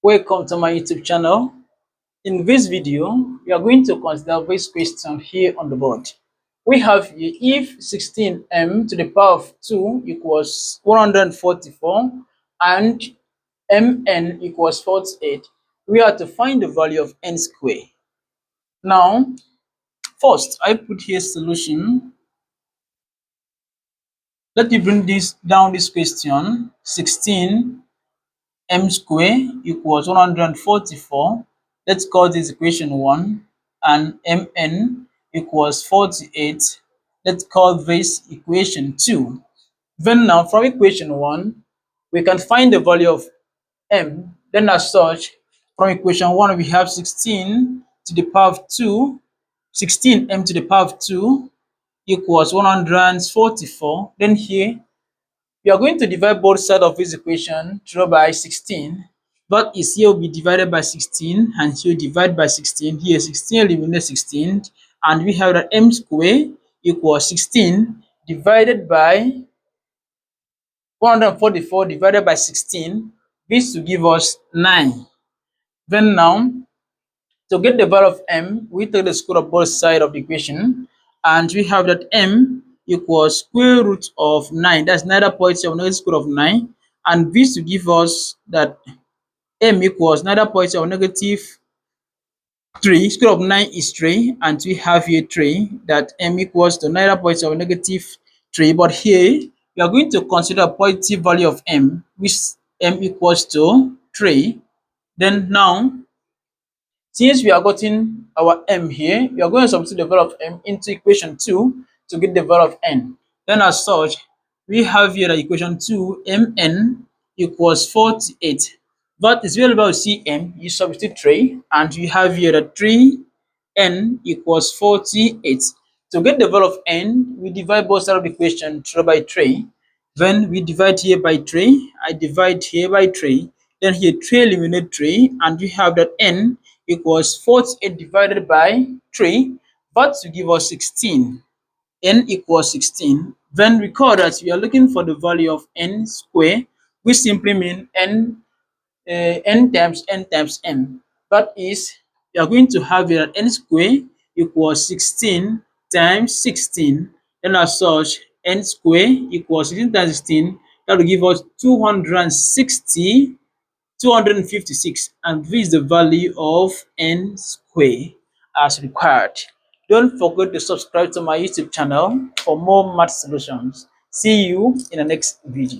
Welcome to my YouTube channel. In this video, we are going to consider this question here on the board. We have here if 16m to the power of 2 equals 144 and mn equals 48, we are to find the value of n squared. Now, first, I put here solution. Let me bring this down this question. 16 m squared equals 144. Let's call this equation 1, and mn equals 48. Let's call this equation 2. Then now from equation 1, we can find the value of m. Then as such, from equation 1 we have 16 to the power of 2, 16m to the power of 2 equals 144. Then here we are going to divide both sides of this equation through by 16. But is here will be divided by 16, and here divide by 16. Here 16 eliminate 16, and we have that m squared equals 16 divided by 144 divided by 16. This will give us 9. Then now, to get the value of m, we take the square of both sides of the equation, and we have that m equals square root of 9. That's neither positive nor square of 9. And this will give us that m equals neither positive or negative 3. Square of 9 is 3. And we have here 3. That m equals to neither positive or negative 3. But here, we are going to consider a positive value of m, which m equals to 3. Then now, since we are getting our m here, we are going to substitute the value of m into equation 2 to get the value of n. Then as such, we have here the equation 2, mn equals 48. But it's available to see m, you substitute 3, and we have here the 3n equals 48. To get the value of n, we divide both sides of the equation through by 3. Then we divide here by 3, I divide here by 3. Then here 3 eliminate 3, and we have that n equals 48 divided by 3, that will give us 16. N equals 16. Then recall that we are looking for the value of n squared, which simply means n times m. That is, we are going to have here that n squared equals 16 times 16. And as such, n squared equals 16 times 16. That will give us 256, and this is the value of n squared as required. Don't forget to subscribe to my YouTube channel for more math solutions. See you in the next video.